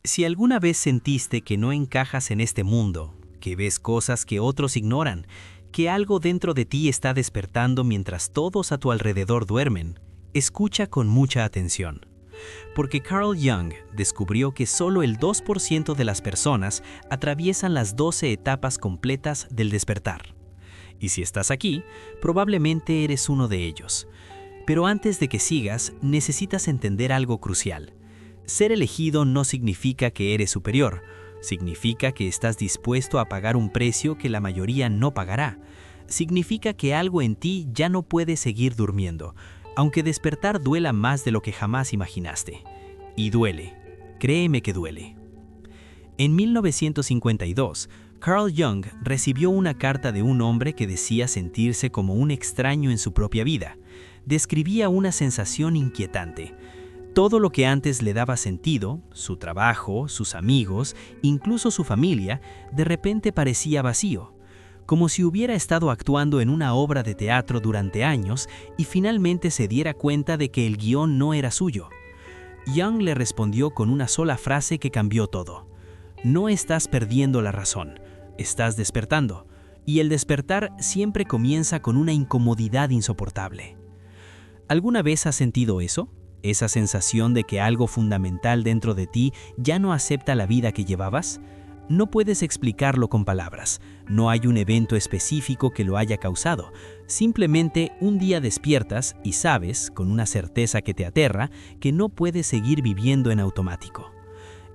Si alguna vez sentiste que no encajas en este mundo, que ves cosas que otros ignoran, que algo dentro de ti está despertando mientras todos a tu alrededor duermen, escucha con mucha atención. Porque Carl Jung descubrió que solo el 2% de las personas atraviesan las 12 etapas completas del despertar. Y si estás aquí, probablemente eres uno de ellos. Pero antes de que sigas, necesitas entender algo crucial. Ser elegido no significa que eres superior, significa que estás dispuesto a pagar un precio que la mayoría no pagará. Significa que algo en ti ya no puede seguir durmiendo, aunque despertar duela más de lo que jamás imaginaste. Y duele, créeme que duele. En 1952, Carl Jung recibió una carta de un hombre que decía sentirse como un extraño en su propia vida. Describía una sensación inquietante. Todo lo que antes le daba sentido, su trabajo, sus amigos, incluso su familia, de repente parecía vacío, como si hubiera estado actuando en una obra de teatro durante años y finalmente se diera cuenta de que el guión no era suyo. Jung le respondió con una sola frase que cambió todo. No estás perdiendo la razón, estás despertando, y el despertar siempre comienza con una incomodidad insoportable. ¿Alguna vez has sentido eso? ¿Esa sensación de que algo fundamental dentro de ti ya no acepta la vida que llevabas? No puedes explicarlo con palabras, no hay un evento específico que lo haya causado. Simplemente un día despiertas y sabes, con una certeza que te aterra, que no puedes seguir viviendo en automático.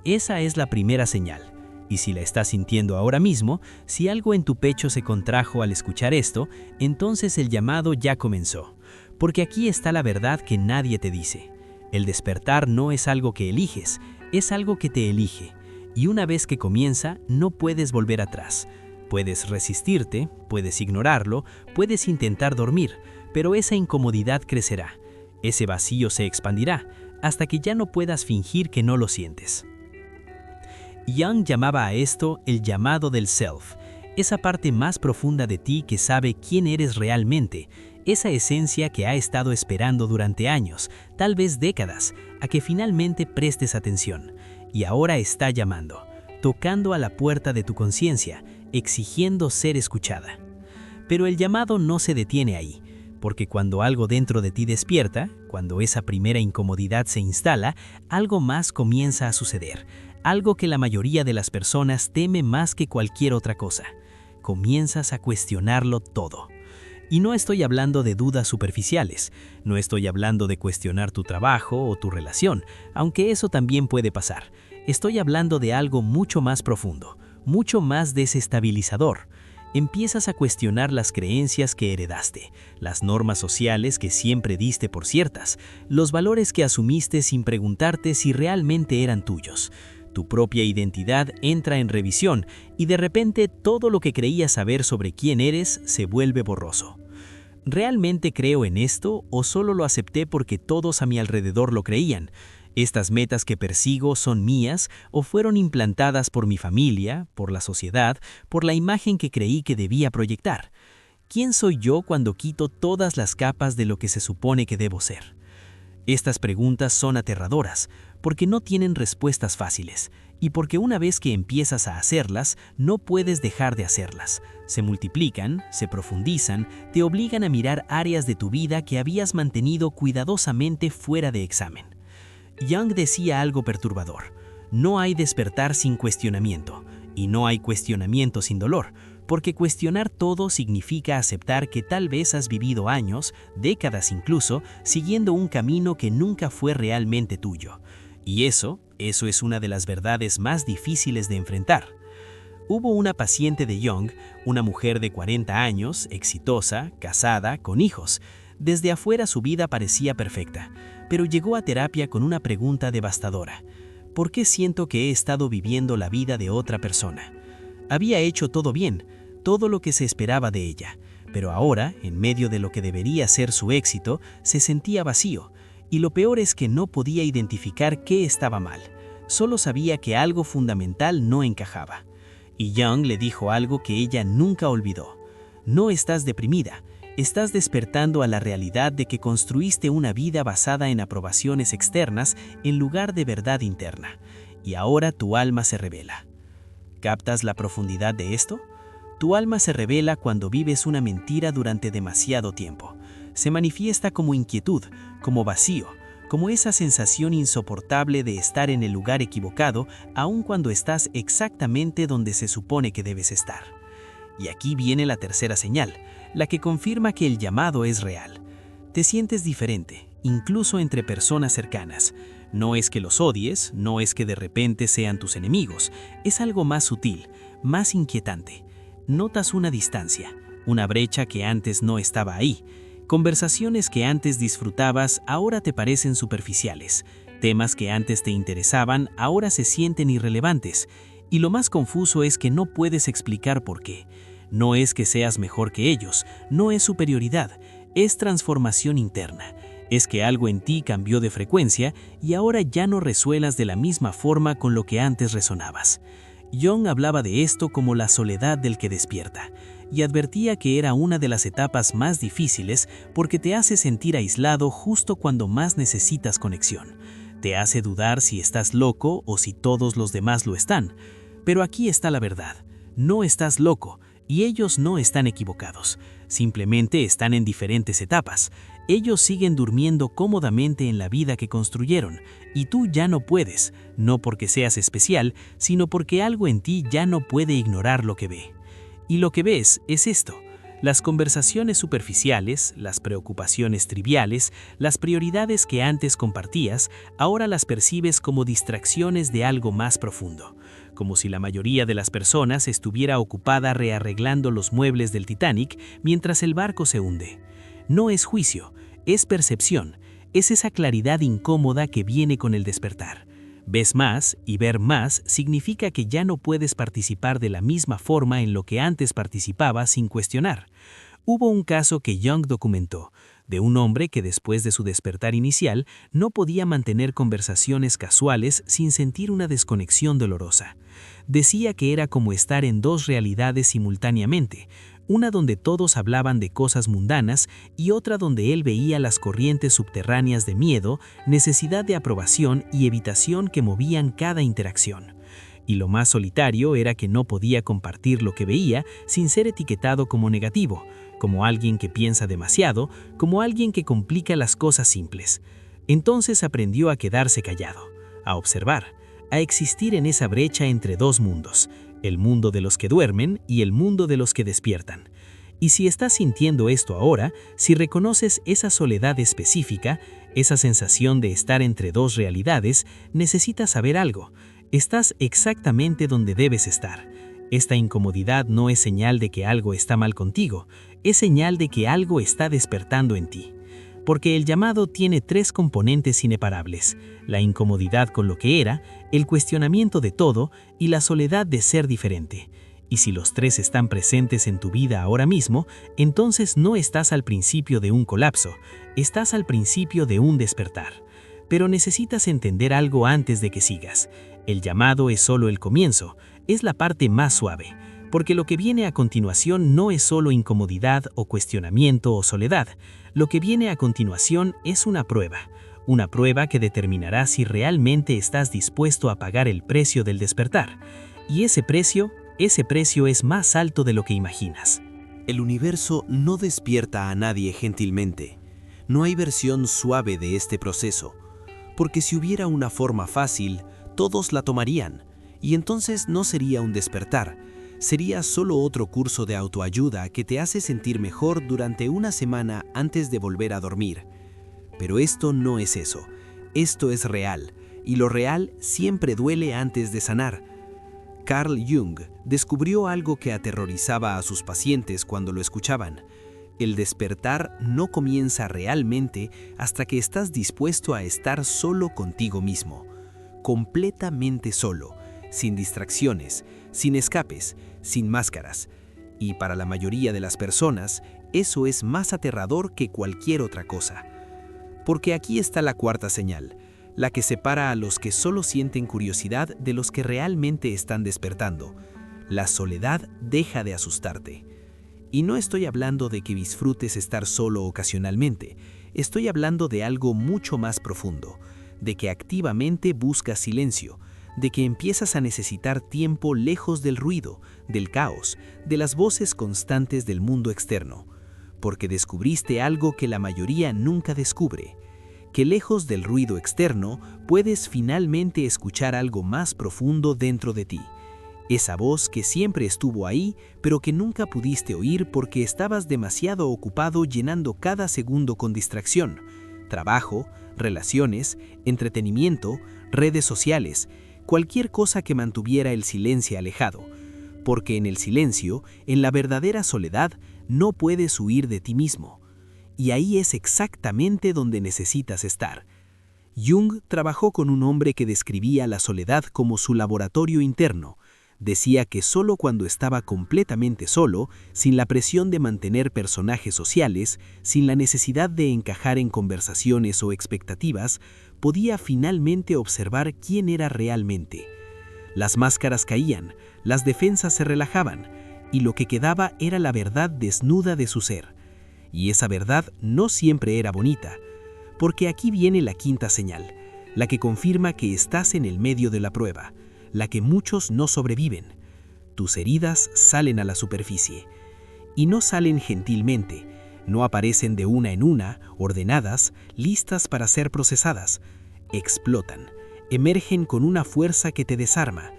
Esa es la primera señal. Y si la estás sintiendo ahora mismo, si algo en tu pecho se contrajo al escuchar esto, entonces el llamado ya comenzó. Porque aquí está la verdad que nadie te dice. El despertar no es algo que eliges, es algo que te elige. Y una vez que comienza, no puedes volver atrás. Puedes resistirte, puedes ignorarlo, puedes intentar dormir, pero esa incomodidad crecerá. Ese vacío se expandirá, hasta que ya no puedas fingir que no lo sientes. Jung llamaba a esto el llamado del self, esa parte más profunda de ti que sabe quién eres realmente, esa esencia que ha estado esperando durante años, tal vez décadas, a que finalmente prestes atención. Y ahora está llamando, tocando a la puerta de tu conciencia, exigiendo ser escuchada. Pero el llamado no se detiene ahí, porque cuando algo dentro de ti despierta, cuando esa primera incomodidad se instala, algo más comienza a suceder, algo que la mayoría de las personas teme más que cualquier otra cosa. Comienzas a cuestionarlo todo. Y no estoy hablando de dudas superficiales, no estoy hablando de cuestionar tu trabajo o tu relación, aunque eso también puede pasar. Estoy hablando de algo mucho más profundo, mucho más desestabilizador. Empiezas a cuestionar las creencias que heredaste, las normas sociales que siempre diste por ciertas, los valores que asumiste sin preguntarte si realmente eran tuyos. Tu propia identidad entra en revisión y de repente todo lo que creías saber sobre quién eres se vuelve borroso. ¿Realmente creo en esto o solo lo acepté porque todos a mi alrededor lo creían? ¿Estas metas que persigo son mías o fueron implantadas por mi familia, por la sociedad, por la imagen que creí que debía proyectar? ¿Quién soy yo cuando quito todas las capas de lo que se supone que debo ser? Estas preguntas son aterradoras, porque no tienen respuestas fáciles, y porque una vez que empiezas a hacerlas, no puedes dejar de hacerlas. Se multiplican, se profundizan, te obligan a mirar áreas de tu vida que habías mantenido cuidadosamente fuera de examen. Jung decía algo perturbador: no hay despertar sin cuestionamiento, y no hay cuestionamiento sin dolor, porque cuestionar todo significa aceptar que tal vez has vivido años, décadas incluso, siguiendo un camino que nunca fue realmente tuyo. Y eso es una de las verdades más difíciles de enfrentar. Hubo una paciente de Jung, una mujer de 40 años, exitosa, casada, con hijos. Desde afuera su vida parecía perfecta, pero llegó a terapia con una pregunta devastadora. ¿Por qué siento que he estado viviendo la vida de otra persona? Había hecho todo bien, todo lo que se esperaba de ella, pero ahora, en medio de lo que debería ser su éxito, se sentía vacío. Y lo peor es que no podía identificar qué estaba mal. Solo sabía que algo fundamental no encajaba. Y Jung le dijo algo que ella nunca olvidó. No estás deprimida, estás despertando a la realidad de que construiste una vida basada en aprobaciones externas en lugar de verdad interna. y ahora tu alma se revela. ¿Captas la profundidad de esto? Tu alma se revela cuando vives una mentira durante demasiado tiempo. Se manifiesta como inquietud, como vacío, como esa sensación insoportable de estar en el lugar equivocado, aun cuando estás exactamente donde se supone que debes estar. Y aquí viene la tercera señal, la que confirma que el llamado es real. Te sientes diferente, incluso entre personas cercanas. No es que los odies, no es que de repente sean tus enemigos, es algo más sutil, más inquietante. Notas una distancia, una brecha que antes no estaba ahí. Conversaciones que antes disfrutabas ahora te parecen superficiales. Temas que antes te interesaban ahora se sienten irrelevantes. Y lo más confuso es que no puedes explicar por qué. No es que seas mejor que ellos, no es superioridad, es transformación interna. Es que algo en ti cambió de frecuencia y ahora ya no resuenas de la misma forma con lo que antes resonabas. Jung hablaba de esto como la soledad del que despierta, y advertía que era una de las etapas más difíciles porque te hace sentir aislado justo cuando más necesitas conexión. Te hace dudar si estás loco o si todos los demás lo están. Pero aquí está la verdad, no estás loco, y ellos no están equivocados, simplemente están en diferentes etapas. Ellos siguen durmiendo cómodamente en la vida que construyeron, y tú ya no puedes, no porque seas especial, sino porque algo en ti ya no puede ignorar lo que ve. Y lo que ves es esto: las conversaciones superficiales, las preocupaciones triviales, las prioridades que antes compartías, ahora las percibes como distracciones de algo más profundo. Como si la mayoría de las personas estuviera ocupada rearreglando los muebles del Titanic mientras el barco se hunde. No es juicio, es percepción, es esa claridad incómoda que viene con el despertar. Ves más, y ver más significa que ya no puedes participar de la misma forma en lo que antes participabas sin cuestionar. Hubo un caso que Jung documentó, de un hombre que después de su despertar inicial no podía mantener conversaciones casuales sin sentir una desconexión dolorosa. Decía que era como estar en dos realidades simultáneamente, una donde todos hablaban de cosas mundanas y otra donde él veía las corrientes subterráneas de miedo, necesidad de aprobación y evitación que movían cada interacción. Y lo más solitario era que no podía compartir lo que veía sin ser etiquetado como negativo, como alguien que piensa demasiado, como alguien que complica las cosas simples. Entonces aprendió a quedarse callado, a observar, a existir en esa brecha entre dos mundos, el mundo de los que duermen y el mundo de los que despiertan. Y si estás sintiendo esto ahora, si reconoces esa soledad específica, esa sensación de estar entre dos realidades, necesitas saber algo. Estás exactamente donde debes estar. Esta incomodidad no es señal de que algo está mal contigo, es señal de que algo está despertando en ti. Porque el llamado tiene tres componentes ineparables: la incomodidad con lo que era, el cuestionamiento de todo y la soledad de ser diferente. Y si los tres están presentes en tu vida ahora mismo, entonces no estás al principio de un colapso, estás al principio de un despertar. Pero necesitas entender algo antes de que sigas. El llamado es solo el comienzo, es la parte más suave, porque lo que viene a continuación no es solo incomodidad o cuestionamiento o soledad. Lo que viene a continuación es una prueba que determinará si realmente estás dispuesto a pagar el precio del despertar. Y ese precio es más alto de lo que imaginas. El universo no despierta a nadie gentilmente. No hay versión suave de este proceso, porque si hubiera una forma fácil, todos la tomarían, y entonces no sería un despertar, sería solo otro curso de autoayuda que te hace sentir mejor durante una semana antes de volver a dormir. Pero esto no es eso, esto es real, y lo real siempre duele antes de sanar. Carl Jung descubrió algo que aterrorizaba a sus pacientes cuando lo escuchaban. El despertar no comienza realmente hasta que estás dispuesto a estar solo contigo mismo, completamente solo, sin distracciones, sin escapes, sin máscaras. Y para la mayoría de las personas, eso es más aterrador que cualquier otra cosa. Porque aquí está la cuarta señal, la que separa a los que solo sienten curiosidad de los que realmente están despertando. La soledad deja de asustarte. Y no estoy hablando de que disfrutes estar solo ocasionalmente, estoy hablando de algo mucho más profundo, de que activamente buscas silencio, de que empiezas a necesitar tiempo lejos del ruido, del caos, de las voces constantes del mundo externo, porque descubriste algo que la mayoría nunca descubre, que lejos del ruido externo puedes finalmente escuchar algo más profundo dentro de ti. Esa voz que siempre estuvo ahí, pero que nunca pudiste oír porque estabas demasiado ocupado llenando cada segundo con distracción, trabajo, relaciones, entretenimiento, redes sociales, cualquier cosa que mantuviera el silencio alejado, porque en el silencio, en la verdadera soledad, no puedes huir de ti mismo. Y ahí es exactamente donde necesitas estar. Jung trabajó con un hombre que describía la soledad como su laboratorio interno. Decía que solo cuando estaba completamente solo, sin la presión de mantener personajes sociales, sin la necesidad de encajar en conversaciones o expectativas, podía finalmente observar quién era realmente. Las máscaras caían, las defensas se relajaban, y lo que quedaba era la verdad desnuda de su ser. Y esa verdad no siempre era bonita, porque aquí viene la quinta señal, la que confirma que estás en el medio de la prueba, la que muchos no sobreviven. Tus heridas salen a la superficie. Y no salen gentilmente, no aparecen de una en una, ordenadas, listas para ser procesadas. Explotan, emergen con una fuerza que te desarma.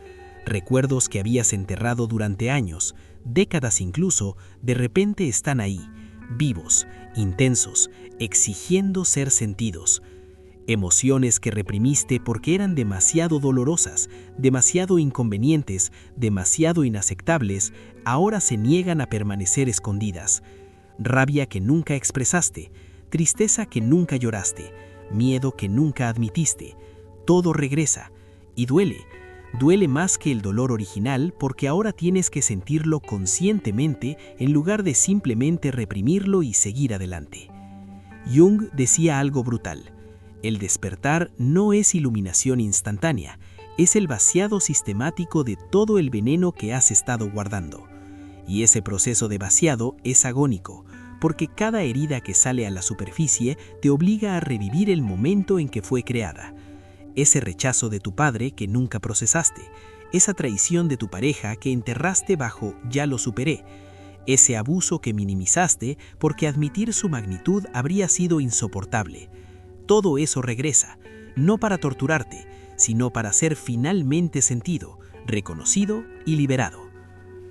Recuerdos que habías enterrado durante años, décadas incluso, de repente están ahí, vivos, intensos, exigiendo ser sentidos. Emociones que reprimiste porque eran demasiado dolorosas, demasiado inconvenientes, demasiado inaceptables, ahora se niegan a permanecer escondidas. Rabia que nunca expresaste, tristeza que nunca lloraste, miedo que nunca admitiste. Todo regresa y duele. Duele más que el dolor original porque ahora tienes que sentirlo conscientemente en lugar de simplemente reprimirlo y seguir adelante. Jung decía algo brutal. El despertar no es iluminación instantánea, es el vaciado sistemático de todo el veneno que has estado guardando. Y ese proceso de vaciado es agónico, porque cada herida que sale a la superficie te obliga a revivir el momento en que fue creada. Ese rechazo de tu padre que nunca procesaste, esa traición de tu pareja que enterraste bajo "ya lo superé", ese abuso que minimizaste porque admitir su magnitud habría sido insoportable. Todo eso regresa, no para torturarte, sino para ser finalmente sentido, reconocido y liberado.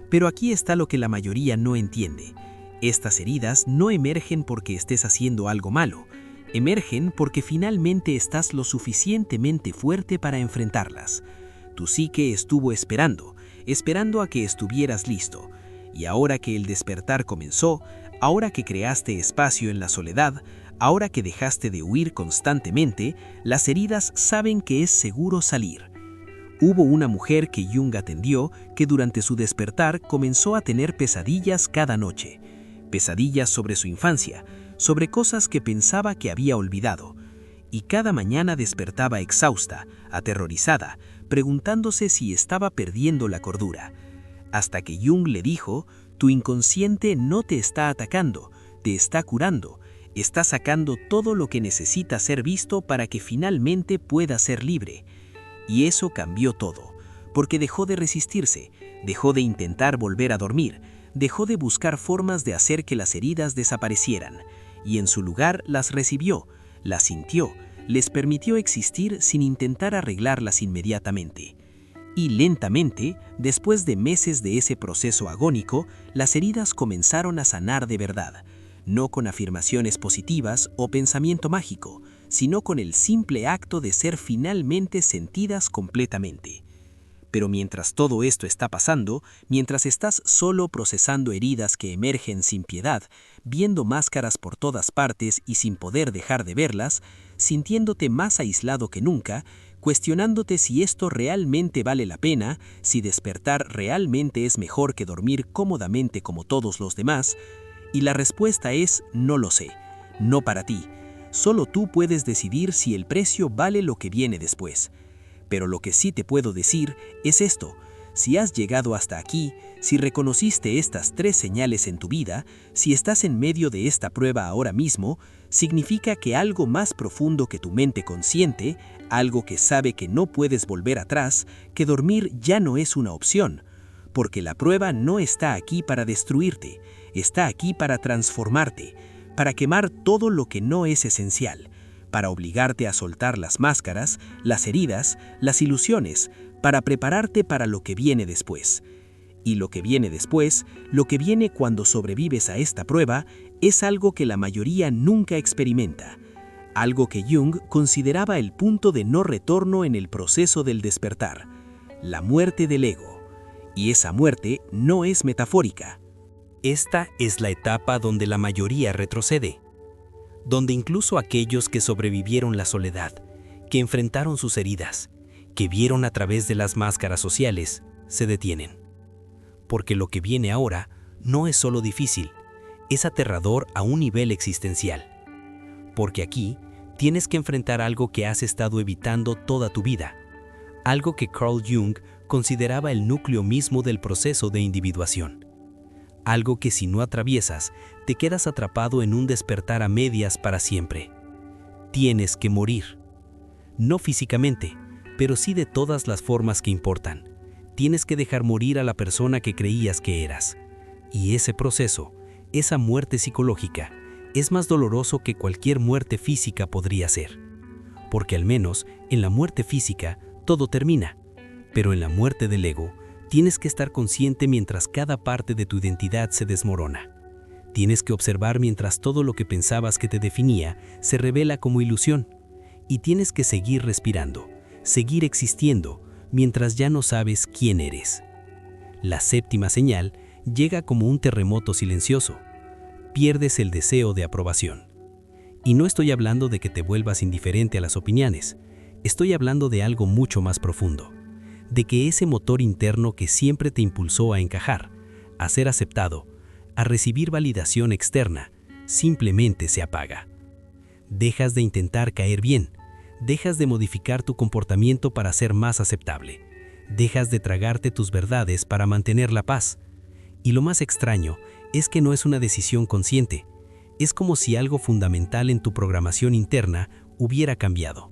Pero aquí está lo que la mayoría no entiende. Estas heridas no emergen porque estés haciendo algo malo, emergen porque finalmente estás lo suficientemente fuerte para enfrentarlas. Tu psique estuvo esperando a que estuvieras listo, y ahora que el despertar comenzó, ahora que creaste espacio en la soledad, ahora que dejaste de huir constantemente, las heridas saben que es seguro salir. Hubo una mujer que Jung atendió que durante su despertar comenzó a tener pesadillas cada noche. Pesadillas sobre su infancia, sobre cosas que pensaba que había olvidado. Y cada mañana despertaba exhausta, aterrorizada, preguntándose si estaba perdiendo la cordura. Hasta que Jung le dijo, tu inconsciente no te está atacando, te está curando. Está sacando todo lo que necesita ser visto para que finalmente pueda ser libre. Y eso cambió todo, porque dejó de resistirse, dejó de intentar volver a dormir, dejó de buscar formas de hacer que las heridas desaparecieran, y en su lugar las recibió, las sintió, les permitió existir sin intentar arreglarlas inmediatamente. Y lentamente, después de meses de ese proceso agónico, las heridas comenzaron a sanar de verdad. No con afirmaciones positivas o pensamiento mágico, sino con el simple acto de ser finalmente sentidas completamente. Pero mientras todo esto está pasando, mientras estás solo procesando heridas que emergen sin piedad, viendo máscaras por todas partes y sin poder dejar de verlas, sintiéndote más aislado que nunca, cuestionándote si esto realmente vale la pena, si despertar realmente es mejor que dormir cómodamente como todos los demás, y la respuesta es no lo sé, no para ti. Solo tú puedes decidir si el precio vale lo que viene después. Pero lo que sí te puedo decir es esto: si has llegado hasta aquí, si reconociste estas 3 señales en tu vida, si estás en medio de esta prueba ahora mismo, significa que algo más profundo que tu mente consciente, algo que sabe que no puedes volver atrás, que dormir ya no es una opción, porque la prueba no está aquí para destruirte, está aquí para transformarte, para quemar todo lo que no es esencial, para obligarte a soltar las máscaras, las heridas, las ilusiones, para prepararte para lo que viene después. Y lo que viene después, lo que viene cuando sobrevives a esta prueba, es algo que la mayoría nunca experimenta, algo que Jung consideraba el punto de no retorno en el proceso del despertar, la muerte del ego. Y esa muerte no es metafórica. Esta es la etapa donde la mayoría retrocede, donde incluso aquellos que sobrevivieron la soledad, que enfrentaron sus heridas, que vieron a través de las máscaras sociales, se detienen. Porque lo que viene ahora no es solo difícil, es aterrador a un nivel existencial. Porque aquí tienes que enfrentar algo que has estado evitando toda tu vida, algo que Carl Jung consideraba el núcleo mismo del proceso de individuación. Algo que si no atraviesas, te quedas atrapado en un despertar a medias para siempre. Tienes que morir. No físicamente, pero sí de todas las formas que importan. Tienes que dejar morir a la persona que creías que eras. Y ese proceso, esa muerte psicológica, es más doloroso que cualquier muerte física podría ser. Porque al menos en la muerte física todo termina, pero en la muerte del ego tienes que estar consciente mientras cada parte de tu identidad se desmorona. Tienes que observar mientras todo lo que pensabas que te definía se revela como ilusión. Y tienes que seguir respirando, seguir existiendo, mientras ya no sabes quién eres. La séptima señal llega como un terremoto silencioso. Pierdes el deseo de aprobación. Y no estoy hablando de que te vuelvas indiferente a las opiniones. Estoy hablando de algo mucho más profundo. De que ese motor interno que siempre te impulsó a encajar, a ser aceptado, a recibir validación externa, simplemente se apaga. Dejas de intentar caer bien. Dejas de modificar tu comportamiento para ser más aceptable. Dejas de tragarte tus verdades para mantener la paz. Y lo más extraño es que no es una decisión consciente. Es como si algo fundamental en tu programación interna hubiera cambiado.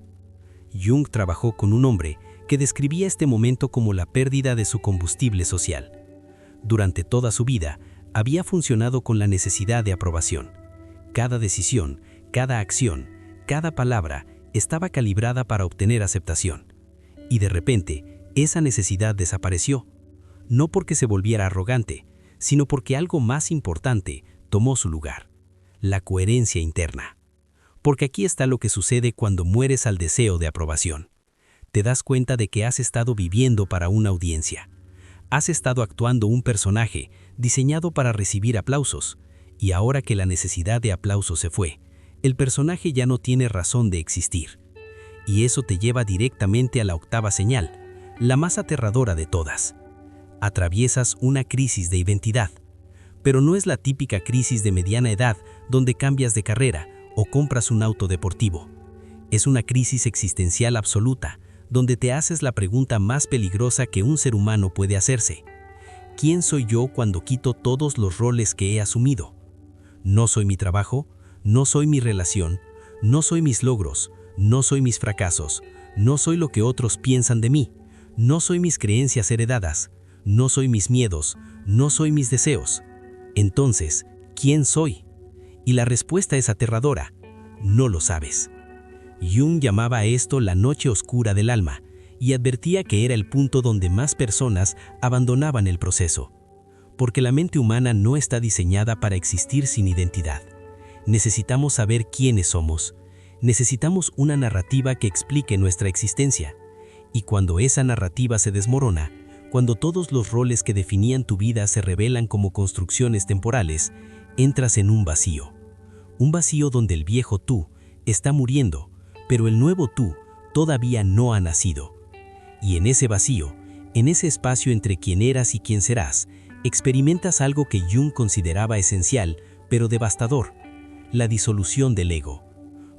Jung trabajó con un hombre que describía este momento como la pérdida de su combustible social. Durante toda su vida, había funcionado con la necesidad de aprobación. Cada decisión, cada acción, cada palabra estaba calibrada para obtener aceptación. Y de repente, esa necesidad desapareció. No porque se volviera arrogante, sino porque algo más importante tomó su lugar: la coherencia interna. Porque aquí está lo que sucede cuando mueres al deseo de aprobación. Te das cuenta de que has estado viviendo para una audiencia. Has estado actuando un personaje diseñado para recibir aplausos, y ahora que la necesidad de aplausos se fue, el personaje ya no tiene razón de existir. Y eso te lleva directamente a la octava señal, la más aterradora de todas. Atraviesas una crisis de identidad. Pero no es la típica crisis de mediana edad donde cambias de carrera o compras un auto deportivo. Es una crisis existencial absoluta, donde te haces la pregunta más peligrosa que un ser humano puede hacerse. ¿Quién soy yo cuando quito todos los roles que he asumido? No soy mi trabajo, no soy mi relación, no soy mis logros, no soy mis fracasos, no soy lo que otros piensan de mí, no soy mis creencias heredadas, no soy mis miedos, no soy mis deseos. Entonces, ¿quién soy? Y la respuesta es aterradora: no lo sabes. Jung llamaba a esto la noche oscura del alma y advertía que era el punto donde más personas abandonaban el proceso. Porque la mente humana no está diseñada para existir sin identidad. Necesitamos saber quiénes somos. Necesitamos una narrativa que explique nuestra existencia. Y cuando esa narrativa se desmorona, cuando todos los roles que definían tu vida se revelan como construcciones temporales, entras en un vacío. Un vacío donde el viejo tú está muriendo, pero el nuevo tú todavía no ha nacido. Y en ese vacío, en ese espacio entre quién eras y quién serás, experimentas algo que Jung consideraba esencial, pero devastador: la disolución del ego.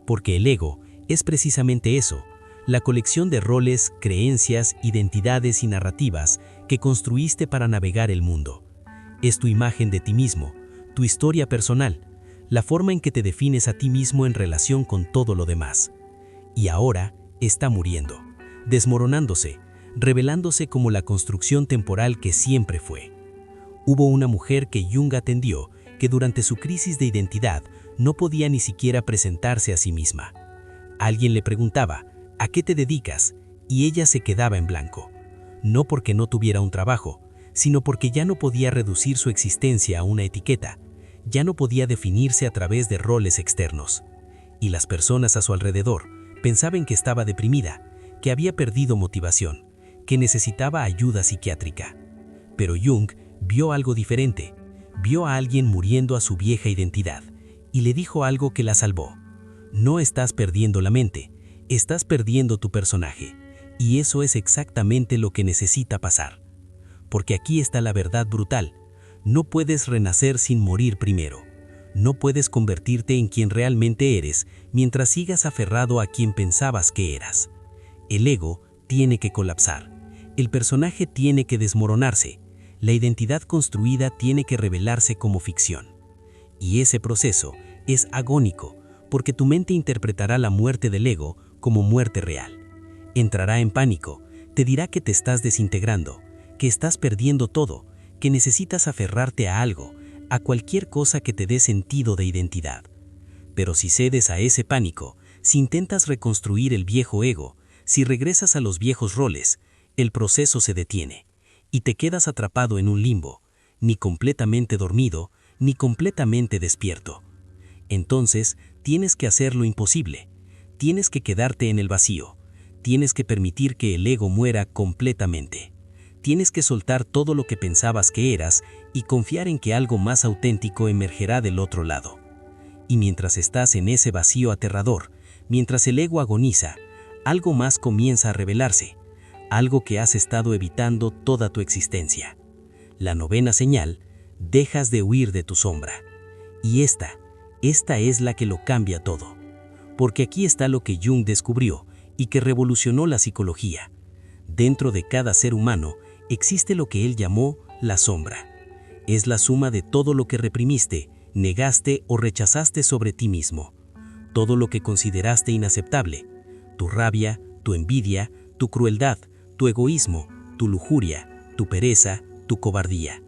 Porque el ego es precisamente eso, la colección de roles, creencias, identidades y narrativas que construiste para navegar el mundo. Es tu imagen de ti mismo, tu historia personal, la forma en que te defines a ti mismo en relación con todo lo demás. Y ahora está muriendo, desmoronándose, revelándose como la construcción temporal que siempre fue. Hubo una mujer que Jung atendió que durante su crisis de identidad no podía ni siquiera presentarse a sí misma. Alguien le preguntaba, ¿a qué te dedicas? Y ella se quedaba en blanco. No porque no tuviera un trabajo, sino porque ya no podía reducir su existencia a una etiqueta, ya no podía definirse a través de roles externos. Y las personas a su alrededor pensaban que estaba deprimida, que había perdido motivación, que necesitaba ayuda psiquiátrica. Pero Jung vio algo diferente, vio a alguien muriendo a su vieja identidad y le dijo algo que la salvó. No estás perdiendo la mente, estás perdiendo tu personaje, y eso es exactamente lo que necesita pasar. Porque aquí está la verdad brutal. No puedes renacer sin morir primero. No puedes convertirte en quien realmente eres mientras sigas aferrado a quien pensabas que eras. El ego tiene que colapsar. El personaje tiene que desmoronarse. La identidad construida tiene que revelarse como ficción. Y ese proceso es agónico, porque tu mente interpretará la muerte del ego como muerte real. Entrará en pánico, te dirá que te estás desintegrando, que estás perdiendo todo, que necesitas aferrarte a algo, a cualquier cosa que te dé sentido de identidad. Pero si cedes a ese pánico, si intentas reconstruir el viejo ego, si regresas a los viejos roles, el proceso se detiene y te quedas atrapado en un limbo, ni completamente dormido, ni completamente despierto. Entonces, tienes que hacer lo imposible. Tienes que quedarte en el vacío. Tienes que permitir que el ego muera completamente. Tienes que soltar todo lo que pensabas que eras y confiar en que algo más auténtico emergerá del otro lado. Y mientras estás en ese vacío aterrador, mientras el ego agoniza, algo más comienza a revelarse, algo que has estado evitando toda tu existencia. La novena señal: dejas de huir de tu sombra. Y esta es la que lo cambia todo. Porque aquí está lo que Jung descubrió y que revolucionó la psicología. Dentro de cada ser humano existe lo que él llamó la sombra. Es la suma de todo lo que reprimiste, negaste o rechazaste sobre ti mismo. Todo lo que consideraste inaceptable. Tu rabia, tu envidia, tu crueldad, tu egoísmo, tu lujuria, tu pereza, tu cobardía.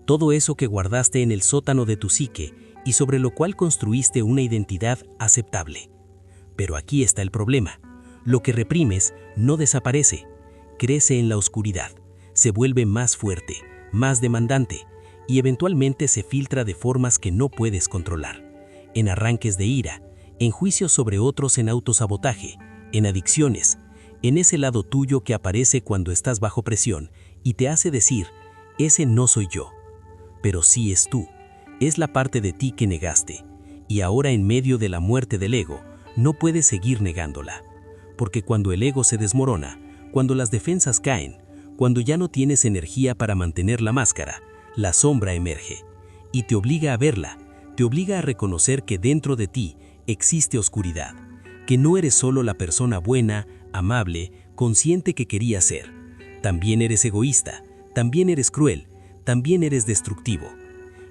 Todo eso que guardaste en el sótano de tu psique y sobre lo cual construiste una identidad aceptable. Pero aquí está el problema. Lo que reprimes no desaparece, crece en la oscuridad, se vuelve más fuerte, más demandante, y eventualmente se filtra de formas que no puedes controlar. En arranques de ira, en juicios sobre otros, en autosabotaje, en adicciones, en ese lado tuyo que aparece cuando estás bajo presión y te hace decir, ese no soy yo. Pero sí es tú, es la parte de ti que negaste, y ahora en medio de la muerte del ego, no puedes seguir negándola. Porque cuando el ego se desmorona, cuando las defensas caen, cuando ya no tienes energía para mantener la máscara, la sombra emerge, y te obliga a verla, te obliga a reconocer que dentro de ti existe oscuridad, que no eres solo la persona buena, amable, consciente que querías ser. También eres egoísta, también eres cruel, también eres destructivo.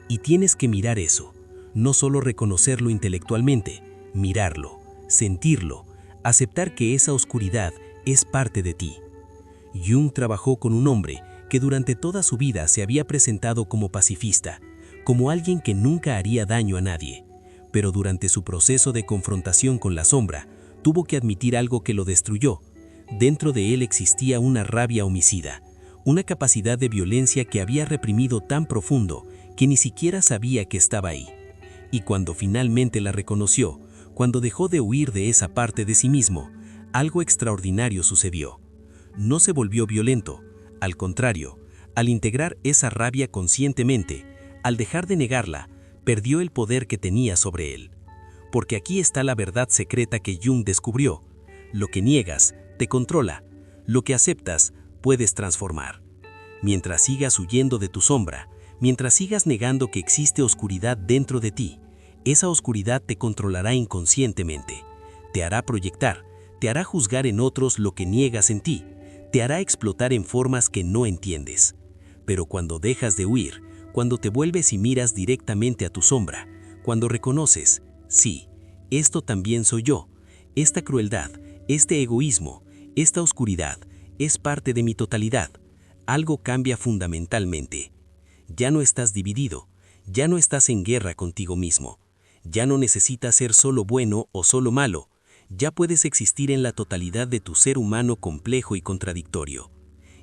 Y tienes que mirar eso, no solo reconocerlo intelectualmente, mirarlo, sentirlo, aceptar que esa oscuridad es parte de ti. Jung trabajó con un hombre que durante toda su vida se había presentado como pacifista, como alguien que nunca haría daño a nadie, pero durante su proceso de confrontación con la sombra, tuvo que admitir algo que lo destruyó. Dentro de él existía una rabia homicida, una capacidad de violencia que había reprimido tan profundo que ni siquiera sabía que estaba ahí. Y cuando finalmente la reconoció, cuando dejó de huir de esa parte de sí mismo, algo extraordinario sucedió. No se volvió violento, al contrario, al integrar esa rabia conscientemente, al dejar de negarla, perdió el poder que tenía sobre él. Porque aquí está la verdad secreta que Jung descubrió. Lo que niegas te controla, lo que aceptas puedes transformar. Mientras sigas huyendo de tu sombra, mientras sigas negando que existe oscuridad dentro de ti, esa oscuridad te controlará inconscientemente, te hará proyectar, te hará juzgar en otros lo que niegas en ti, te hará explotar en formas que no entiendes. Pero cuando dejas de huir, cuando te vuelves y miras directamente a tu sombra, cuando reconoces, sí, esto también soy yo, esta crueldad, este egoísmo, esta oscuridad, es parte de mi totalidad, algo cambia fundamentalmente. Ya no estás dividido, ya no estás en guerra contigo mismo, ya no necesitas ser solo bueno o solo malo, ya puedes existir en la totalidad de tu ser humano complejo y contradictorio.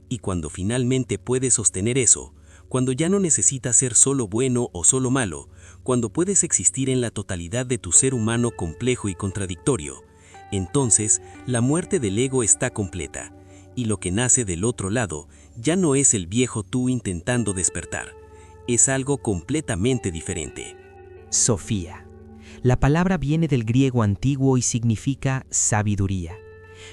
Y cuando finalmente puedes sostener eso, cuando ya no necesitas ser solo bueno o solo malo, cuando puedes existir en la totalidad de tu ser humano complejo y contradictorio, entonces la muerte del ego está completa, y lo que nace del otro lado ya no es el viejo tú intentando despertar, es algo completamente diferente. Sofía. La palabra viene del griego antiguo y significa sabiduría.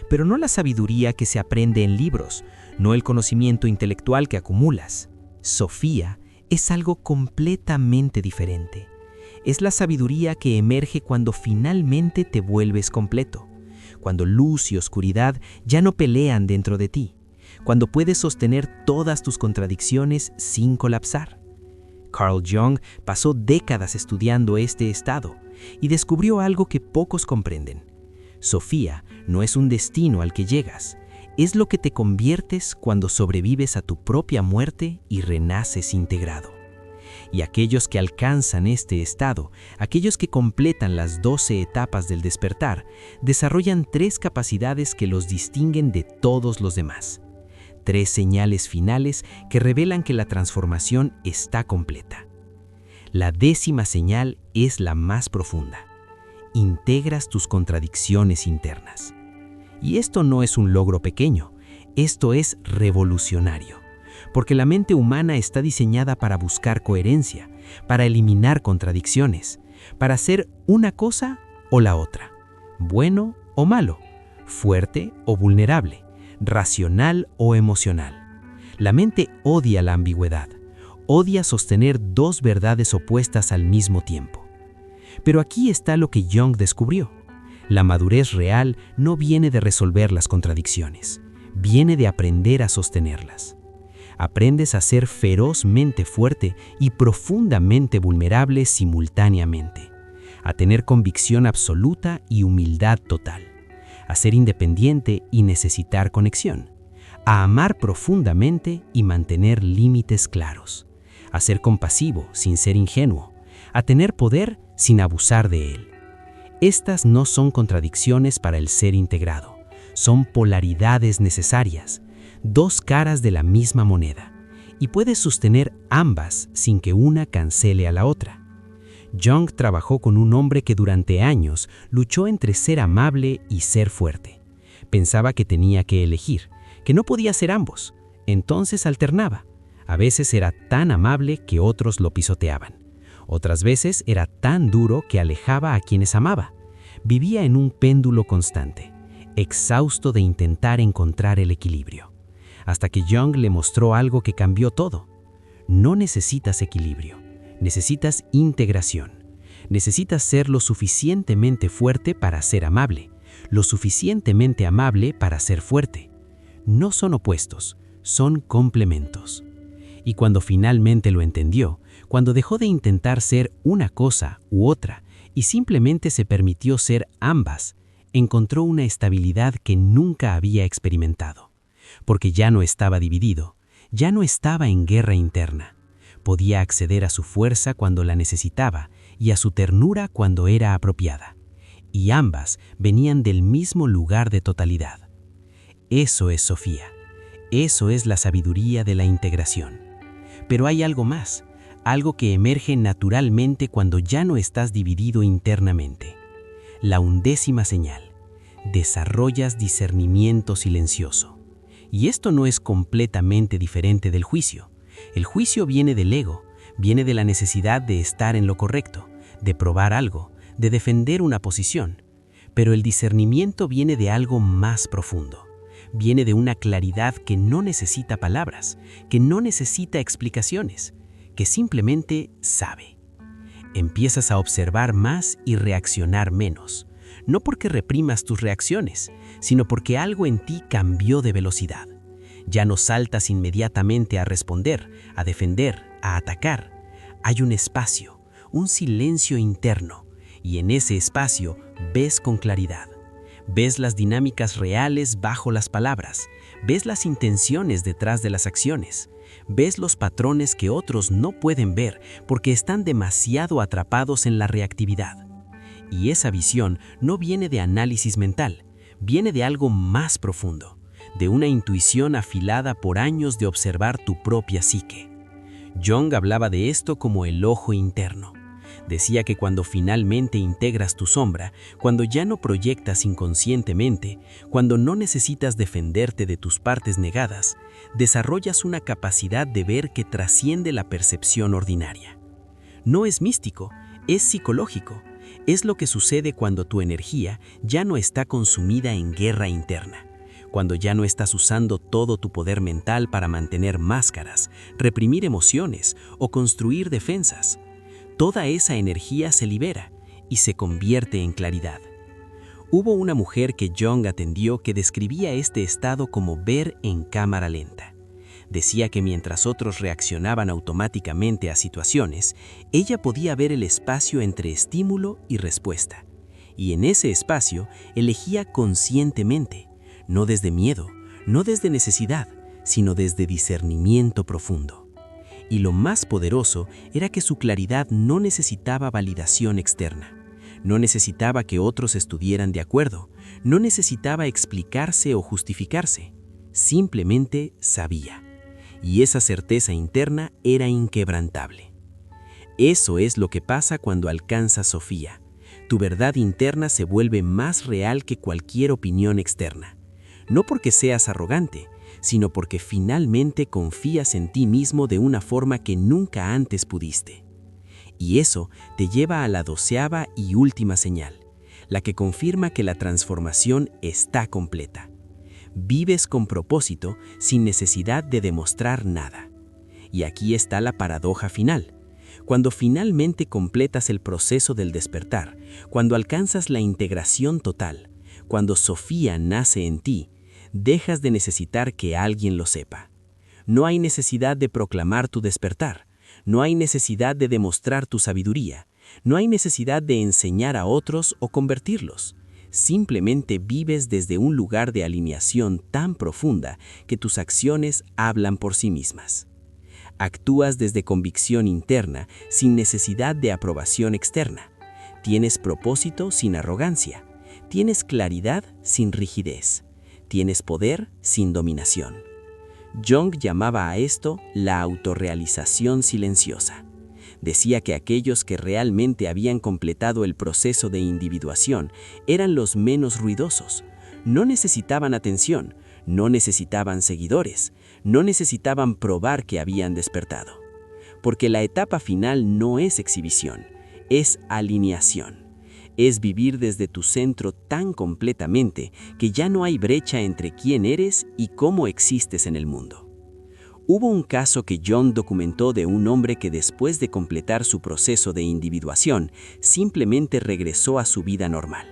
Pero no la sabiduría que se aprende en libros, no el conocimiento intelectual que acumulas. Sofía es algo completamente diferente. Es la sabiduría que emerge cuando finalmente te vuelves completo, cuando luz y oscuridad ya no pelean dentro de ti, cuando puedes sostener todas tus contradicciones sin colapsar. Carl Jung pasó décadas estudiando este estado y descubrió algo que pocos comprenden. Sofía no es un destino al que llegas, es lo que te conviertes cuando sobrevives a tu propia muerte y renaces integrado. Y aquellos que alcanzan este estado, aquellos que completan las 12 etapas del despertar, desarrollan 3 capacidades que los distinguen de todos los demás. 3 señales finales que revelan que la transformación está completa. La 10ª señal es la más profunda. Integras tus contradicciones internas. Y esto no es un logro pequeño, esto es revolucionario, porque la mente humana está diseñada para buscar coherencia, para eliminar contradicciones, para hacer una cosa o la otra, bueno o malo, fuerte o vulnerable, racional o emocional. La mente odia la ambigüedad, odia sostener 2 verdades opuestas al mismo tiempo. Pero aquí está lo que Jung descubrió. La madurez real no viene de resolver las contradicciones, viene de aprender a sostenerlas. Aprendes a ser ferozmente fuerte y profundamente vulnerable simultáneamente, a tener convicción absoluta y humildad total, a ser independiente y necesitar conexión, a amar profundamente y mantener límites claros, a ser compasivo sin ser ingenuo, a tener poder sin abusar de él. Estas no son contradicciones para el ser integrado, son polaridades necesarias, 2 caras de la misma moneda, y puedes sostener ambas sin que una cancele a la otra. Jung trabajó con un hombre que durante años luchó entre ser amable y ser fuerte. Pensaba que tenía que elegir, que no podía ser ambos, entonces alternaba. A veces era tan amable que otros lo pisoteaban. Otras veces era tan duro que alejaba a quienes amaba. Vivía en un péndulo constante, exhausto de intentar encontrar el equilibrio. Hasta que Jung le mostró algo que cambió todo. No necesitas equilibrio, necesitas integración. Necesitas ser lo suficientemente fuerte para ser amable, lo suficientemente amable para ser fuerte. No son opuestos, son complementos. Y cuando finalmente lo entendió, cuando dejó de intentar ser una cosa u otra y simplemente se permitió ser ambas, encontró una estabilidad que nunca había experimentado. Porque ya no estaba dividido, ya no estaba en guerra interna. Podía acceder a su fuerza cuando la necesitaba y a su ternura cuando era apropiada. Y ambas venían del mismo lugar de totalidad. Eso es Sofía. Eso es la sabiduría de la integración. Pero hay algo más, algo que emerge naturalmente cuando ya no estás dividido internamente. La 11ª señal. Desarrollas discernimiento silencioso. Y esto no es completamente diferente del juicio. El juicio viene del ego, viene de la necesidad de estar en lo correcto, de probar algo, de defender una posición. Pero el discernimiento viene de algo más profundo. Viene de una claridad que no necesita palabras, que no necesita explicaciones, que simplemente sabe. Empiezas a observar más y reaccionar menos, no porque reprimas tus reacciones, sino porque algo en ti cambió de velocidad. Ya no saltas inmediatamente a responder, a defender, a atacar. Hay un espacio, un silencio interno, y en ese espacio ves con claridad. Ves las dinámicas reales bajo las palabras, ves las intenciones detrás de las acciones, ves los patrones que otros no pueden ver porque están demasiado atrapados en la reactividad. Y esa visión no viene de análisis mental, viene de algo más profundo, de una intuición afilada por años de observar tu propia psique. Jung hablaba de esto como el ojo interno. Decía que cuando finalmente integras tu sombra, cuando ya no proyectas inconscientemente, cuando no necesitas defenderte de tus partes negadas, desarrollas una capacidad de ver que trasciende la percepción ordinaria. No es místico, es psicológico. Es lo que sucede cuando tu energía ya no está consumida en guerra interna, cuando ya no estás usando todo tu poder mental para mantener máscaras, reprimir emociones o construir defensas. Toda esa energía se libera y se convierte en claridad. Hubo una mujer que Jung atendió que describía este estado como ver en cámara lenta. Decía que mientras otros reaccionaban automáticamente a situaciones, ella podía ver el espacio entre estímulo y respuesta. Y en ese espacio elegía conscientemente, no desde miedo, no desde necesidad, sino desde discernimiento profundo. Y lo más poderoso era que su claridad no necesitaba validación externa. No necesitaba que otros estuvieran de acuerdo, no necesitaba explicarse o justificarse. Simplemente sabía. Y esa certeza interna era inquebrantable. Eso es lo que pasa cuando alcanzas Sofía. Tu verdad interna se vuelve más real que cualquier opinión externa. No porque seas arrogante, sino porque finalmente confías en ti mismo de una forma que nunca antes pudiste. Y eso te lleva a la 12ª y última señal, la que confirma que la transformación está completa. Vives con propósito sin necesidad de demostrar nada. Y aquí está la paradoja final. Cuando finalmente completas el proceso del despertar, cuando alcanzas la integración total, cuando Sofía nace en ti, dejas de necesitar que alguien lo sepa. No hay necesidad de proclamar tu despertar, no hay necesidad de demostrar tu sabiduría, no hay necesidad de enseñar a otros o convertirlos. Simplemente vives desde un lugar de alineación tan profunda que tus acciones hablan por sí mismas. Actúas desde convicción interna sin necesidad de aprobación externa. Tienes propósito sin arrogancia. Tienes claridad sin rigidez. Tienes poder sin dominación. Jung llamaba a esto la autorrealización silenciosa. Decía que aquellos que realmente habían completado el proceso de individuación eran los menos ruidosos. No necesitaban atención, no necesitaban seguidores, no necesitaban probar que habían despertado. Porque la etapa final no es exhibición, es alineación. Es vivir desde tu centro tan completamente que ya no hay brecha entre quién eres y cómo existes en el mundo. Hubo un caso que Jung documentó de un hombre que después de completar su proceso de individuación, simplemente regresó a su vida normal.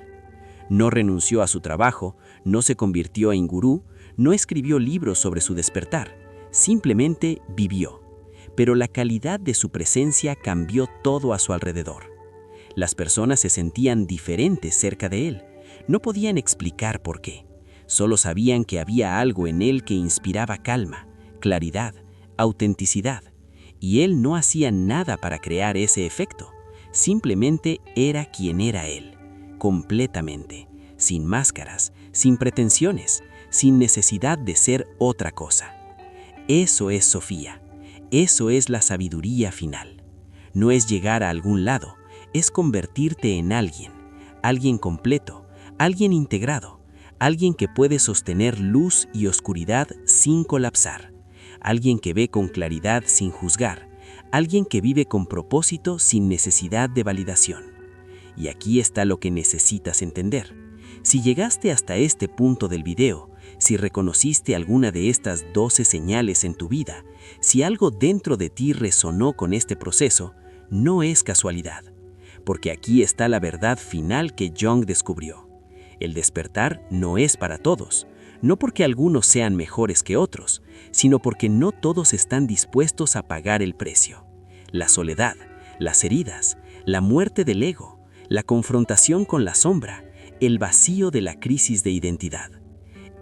No renunció a su trabajo, no se convirtió en gurú, no escribió libros sobre su despertar, simplemente vivió. Pero la calidad de su presencia cambió todo a su alrededor. Las personas se sentían diferentes cerca de él. No podían explicar por qué. Solo sabían que había algo en él que inspiraba calma, claridad, autenticidad. Y él no hacía nada para crear ese efecto. Simplemente era quien era él, completamente, sin máscaras, sin pretensiones, sin necesidad de ser otra cosa. Eso es Sofía. Eso es la sabiduría final. No es llegar a algún lado, es convertirte en alguien completo, alguien integrado, alguien que puede sostener luz y oscuridad sin colapsar, alguien que ve con claridad sin juzgar, alguien que vive con propósito sin necesidad de validación. Y aquí está lo que necesitas entender. Si llegaste hasta este punto del video, si reconociste alguna de estas 12 señales en tu vida, si algo dentro de ti resonó con este proceso, no es casualidad. Porque aquí está la verdad final que Jung descubrió. El despertar no es para todos, no porque algunos sean mejores que otros, sino porque no todos están dispuestos a pagar el precio. La soledad, las heridas, la muerte del ego, la confrontación con la sombra, el vacío de la crisis de identidad.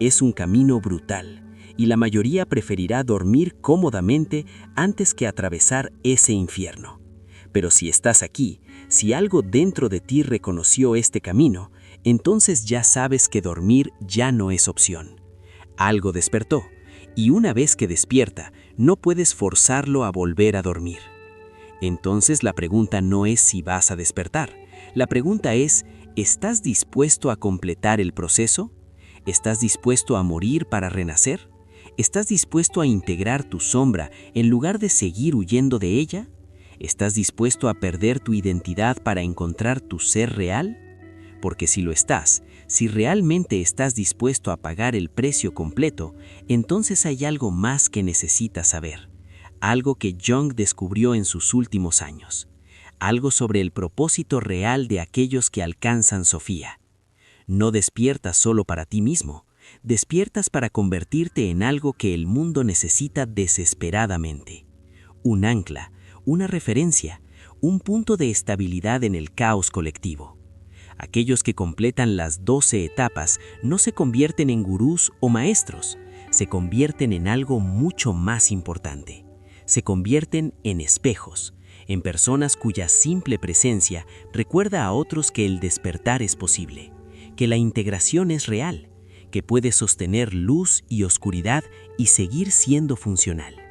Es un camino brutal, y la mayoría preferirá dormir cómodamente antes que atravesar ese infierno. Pero si estás aquí, si algo dentro de ti reconoció este camino, entonces ya sabes que dormir ya no es opción. Algo despertó, y una vez que despierta, no puedes forzarlo a volver a dormir. Entonces la pregunta no es si vas a despertar. La pregunta es, ¿estás dispuesto a completar el proceso? ¿Estás dispuesto a morir para renacer? ¿Estás dispuesto a integrar tu sombra en lugar de seguir huyendo de ella? ¿Estás dispuesto a perder tu identidad para encontrar tu ser real? Porque si lo estás, si realmente estás dispuesto a pagar el precio completo, entonces hay algo más que necesitas saber. Algo que Jung descubrió en sus últimos años. Algo sobre el propósito real de aquellos que alcanzan Sofía. No despiertas solo para ti mismo, despiertas para convertirte en algo que el mundo necesita desesperadamente. Un ancla, una referencia, un punto de estabilidad en el caos colectivo. Aquellos que completan las 12 etapas no se convierten en gurús o maestros, se convierten en algo mucho más importante. Se convierten en espejos, en personas cuya simple presencia recuerda a otros que el despertar es posible, que la integración es real, que puede sostener luz y oscuridad y seguir siendo funcional.